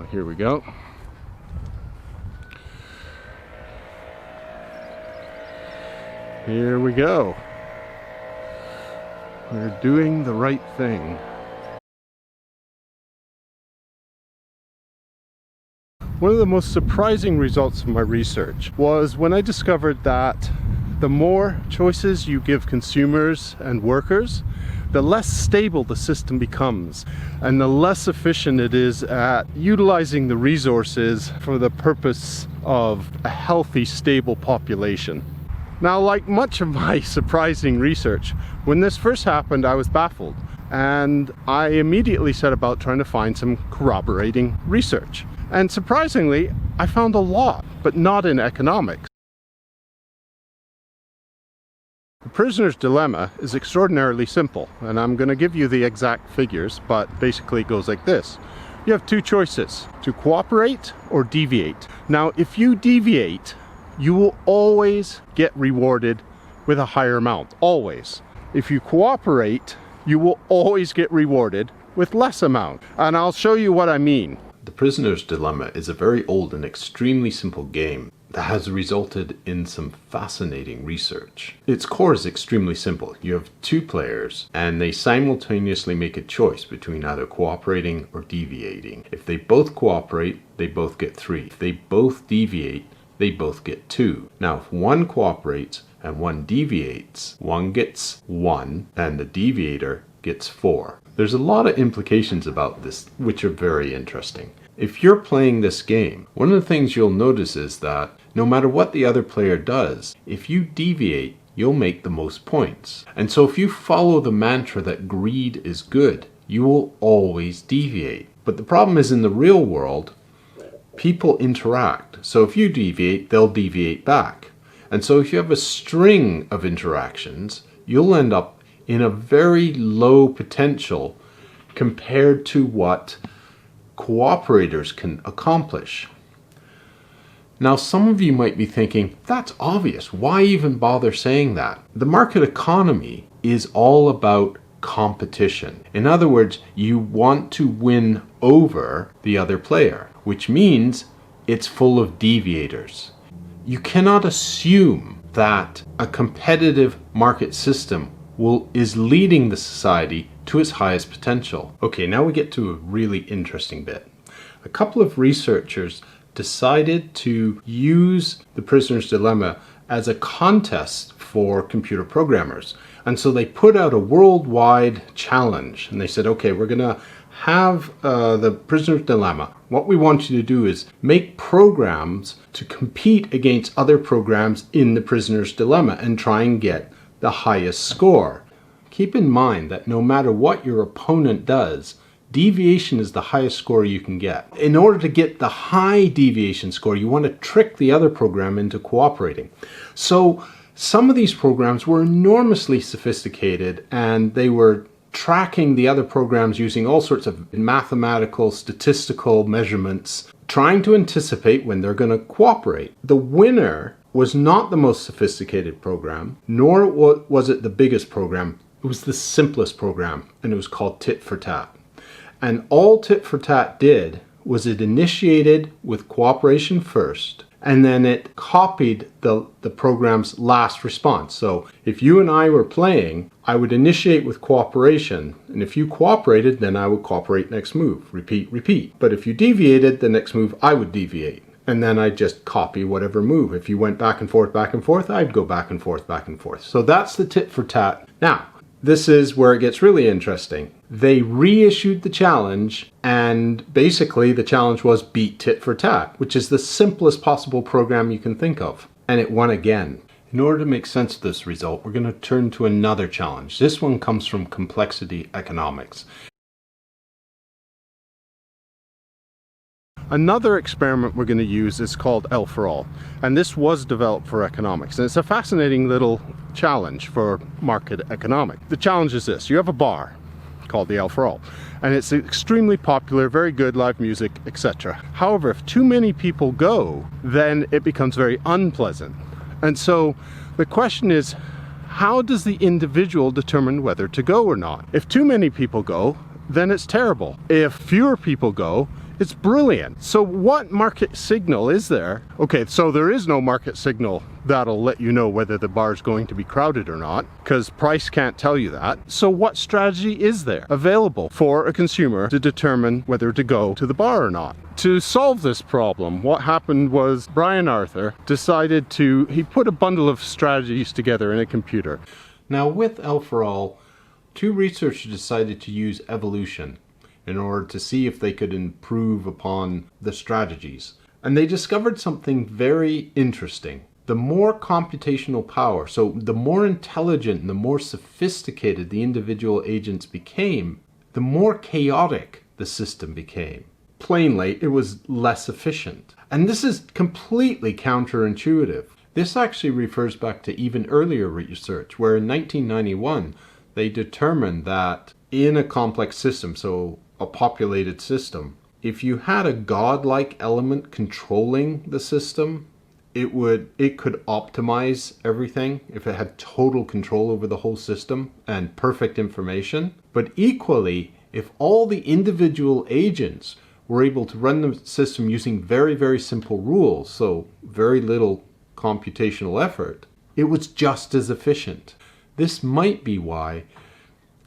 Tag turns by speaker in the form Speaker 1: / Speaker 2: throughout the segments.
Speaker 1: Well, here we go. Here we go. We're doing the right thing. One of the most surprising results of my research was when I discovered that the more choices you give consumers and workers, the less stable the system becomes and the less efficient it is at utilizing the resources for the purpose of a healthy, stable population. Now, like much of my surprising research, when this first happened, I was baffled, and I immediately set about trying to find some corroborating research. And surprisingly, I found a lot, but not in economics. The prisoner's dilemma is extraordinarily simple, and I'm going to give you the exact figures, but basically it goes like this. You have two choices, to cooperate or deviate. Now, if you deviate, you will always get rewarded with a higher amount, always. If you cooperate, you will always get rewarded with less amount, and I'll show you what I mean.
Speaker 2: The prisoner's dilemma is a very old and extremely simple game that has resulted in some fascinating research. Its core is extremely simple. You have two players and they simultaneously make a choice between either cooperating or deviating. If they both cooperate, they both get 3. If they both deviate, they both get 2. Now, if one cooperates and one deviates, one gets 1 and the deviator gets 4. There's a lot of implications about this which are very interesting. If you're playing this game, one of the things you'll notice is that no matter what the other player does, if you deviate, you'll make the most points. And so if you follow the mantra that greed is good, you will always deviate. But the problem is, in the real world, people interact. So if you deviate, they'll deviate back. And so if you have a string of interactions, you'll end up in a very low potential compared to what cooperators can accomplish. Now, some of you might be thinking, that's obvious. Why even bother saying that? The market economy is all about competition. In other words, you want to win over the other player, which means it's full of deviators. You cannot assume that a competitive market system is leading the society to its highest potential. Okay, now we get to a really interesting bit. A couple of researchers decided to use the prisoner's dilemma as a contest for computer programmers. And so they put out a worldwide challenge, and they said, okay, we're going to have the prisoner's dilemma. What we want you to do is make programs to compete against other programs in the prisoner's dilemma and try and get the highest score. Keep in mind that no matter what your opponent does, deviation is the highest score you can get. In order to get the high deviation score, you want to trick the other program into cooperating. So some of these programs were enormously sophisticated, and they were tracking the other programs using all sorts of mathematical, statistical measurements, trying to anticipate when they're going to cooperate. The winner was not the most sophisticated program, nor was it the biggest program. It was the simplest program, and it was called tit for tat. And all tit for tat did was it initiated with cooperation first, and then it copied the program's last response. So if you and I were playing, I would initiate with cooperation, and if you cooperated, then I would cooperate next move. Repeat, repeat. But if you deviated, the next move I would deviate. And then I'd just copy whatever move. If you went back and forth, I'd go back and forth, back and forth. So that's the tit for tat. Now, this is where it gets really interesting. They reissued the challenge, and basically the challenge was beat tit for tat, which is the simplest possible program you can think of. And it won again. In order to make sense of this result, we're going to turn to another challenge. This one comes from complexity economics.
Speaker 1: Another experiment we're going to use is called Farol, and this was developed for economics, and it's a fascinating little challenge for market economics. The challenge is this: you have a bar called the Farol, and it's extremely popular, very good, live music, etc. However, if too many people go, then it becomes very unpleasant. And so the question is, how does the individual determine whether to go or not? If too many people go, then it's terrible. If fewer people go, It's brilliant. So what market signal is there? Okay, so there is no market signal that'll let you know whether the bar is going to be crowded or not, because price can't tell you that. So what strategy is there available for a consumer to determine whether to go to the bar or not? To solve this problem, what happened was Brian Arthur decided he put a bundle of strategies together in a computer.
Speaker 2: Now with Farol, two researchers decided to use evolution in order to see if they could improve upon the strategies. And they discovered something very interesting. The more computational power, so the more intelligent and the more sophisticated the individual agents became, the more chaotic the system became. Plainly, it was less efficient. And this is completely counterintuitive. This actually refers back to even earlier research, where in 1991, they determined that in a complex system, so a populated system, if you had a godlike element controlling the system, it could optimize everything if it had total control over the whole system and perfect information. But equally, if all the individual agents were able to run the system using very, very simple rules, so very little computational effort, it was just as efficient. This might be why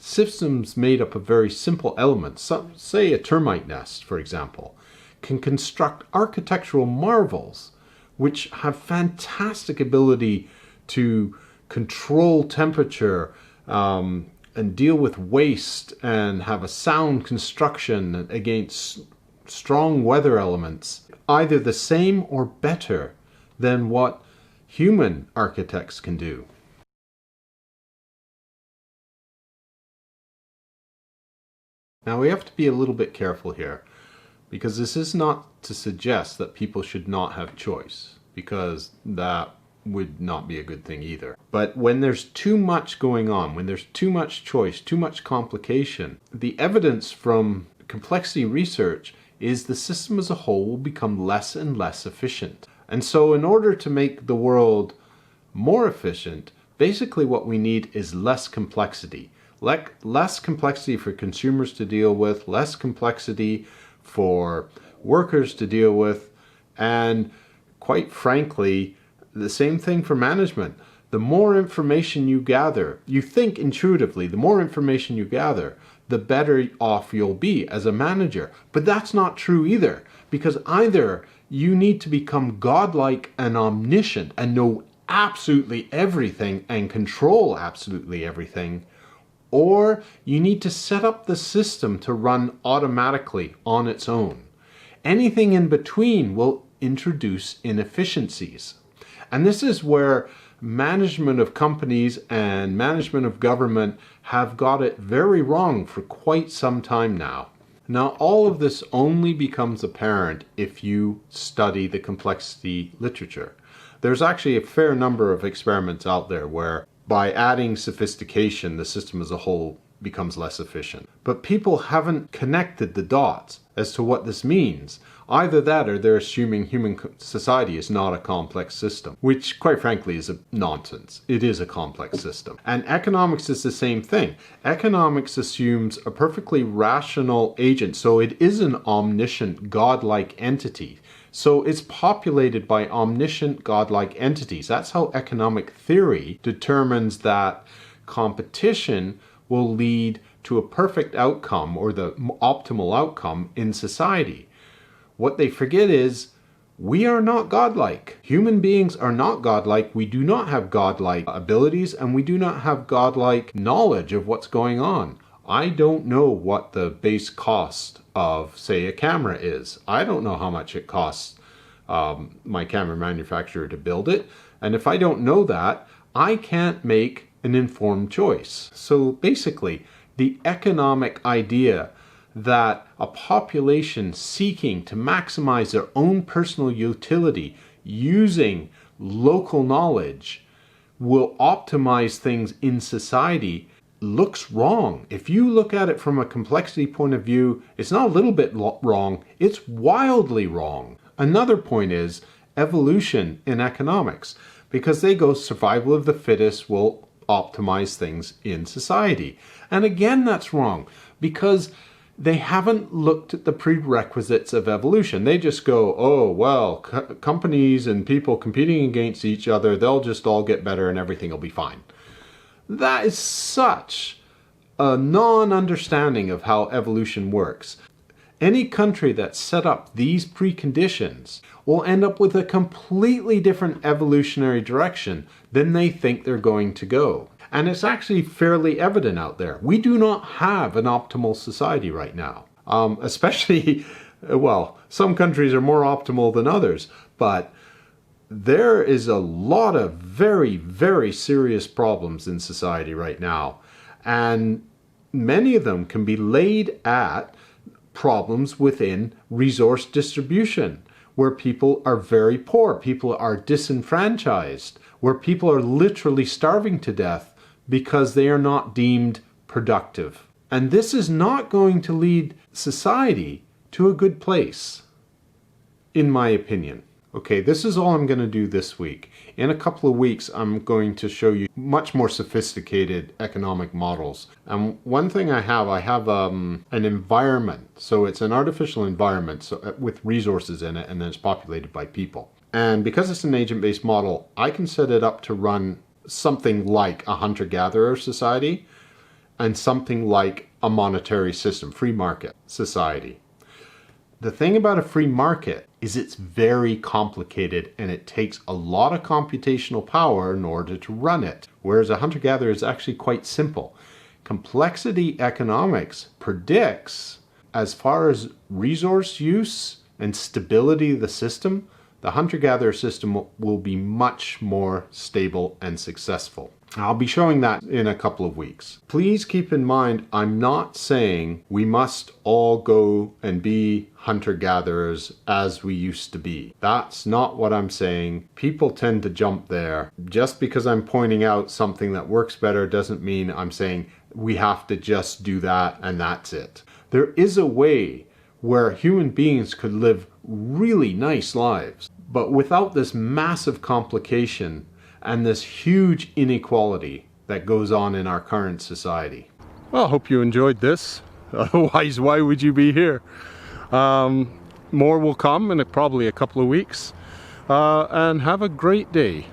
Speaker 2: systems made up of very simple elements, say a termite nest, for example, can construct architectural marvels which have fantastic ability to control temperature and deal with waste and have a sound construction against strong weather elements, either the same or better than what human architects can do. Now we have to be a little bit careful here, because this is not to suggest that people should not have choice, because that would not be a good thing either. But when there's too much going on, when there's too much choice, too much complication, the evidence from complexity research is the system as a whole will become less and less efficient. And so in order to make the world more efficient, basically what we need is less complexity. Less complexity for consumers to deal with, less complexity for workers to deal with, and quite frankly, the same thing for management. The more information you gather, you think intuitively, the more information you gather, the better off you'll be as a manager. But that's not true either, because either you need to become godlike and omniscient and know absolutely everything and control absolutely everything, or you need to set up the system to run automatically on its own. Anything in between will introduce inefficiencies. And this is where management of companies and management of government have got it very wrong for quite some time now. Now, all of this only becomes apparent if you study the complexity literature. There's actually a fair number of experiments out there where by adding sophistication, the system as a whole becomes less efficient. But people haven't connected the dots as to what this means. Either that or they're assuming human society is not a complex system, which quite frankly is a nonsense. It is a complex system. And economics is the same thing. Economics assumes a perfectly rational agent, so it is an omniscient, godlike entity. So it's populated by omniscient, godlike entities. That's how economic theory determines that competition will lead to a perfect outcome or the optimal outcome in society. What they forget is we are not godlike. Human beings are not godlike. We do not have godlike abilities, and we do not have godlike knowledge of what's going on. I don't know what the base cost of, say, a camera is. I don't know how much it costs my camera manufacturer to build it. And if I don't know that, I can't make an informed choice. So basically, the economic idea that a population seeking to maximize their own personal utility using local knowledge will optimize things in society looks wrong. If you look at it from a complexity point of view, it's not a little bit wrong, it's wildly wrong. Another point is evolution in economics, because they go survival of the fittest will optimize things in society. And again, that's wrong, because they haven't looked at the prerequisites of evolution. They just go, oh, well, companies and people competing against each other, they'll just all get better and everything will be fine. That is such a non-understanding of how evolution works. Any country that set up these preconditions will end up with a completely different evolutionary direction than they think they're going to go. And it's actually fairly evident out there. We do not have an optimal society right now. Especially, well, some countries are more optimal than others, but there is a lot of very, very serious problems in society right now. And many of them can be laid at problems within resource distribution, where people are very poor, people are disenfranchised, where people are literally starving to death because they are not deemed productive. And this is not going to lead society to a good place, in my opinion. Okay, this is all I'm going to do this week. In a couple of weeks, I'm going to show you much more sophisticated economic models. And one thing I have an environment. So it's an artificial environment with resources in it, and then it's populated by people. And because it's an agent-based model, I can set it up to run something like a hunter-gatherer society and something like a monetary system, free market society. The thing about a free market is it's very complicated and it takes a lot of computational power in order to run it, whereas a hunter-gatherer is actually quite simple. Complexity economics predicts, as far as resource use and stability of the system, the hunter-gatherer system will be much more stable and successful. I'll be showing that in a couple of weeks. Please keep in mind, I'm not saying we must all go and be hunter-gatherers as we used to be. That's not what I'm saying. People tend to jump there. Just because I'm pointing out something that works better doesn't mean I'm saying we have to just do that and that's it. There is a way where human beings could live really nice lives, but without this massive complication and this huge inequality that goes on in our current society.
Speaker 1: Well, I hope you enjoyed this. Otherwise, why would you be here? More will come in probably a couple of weeks. And have a great day.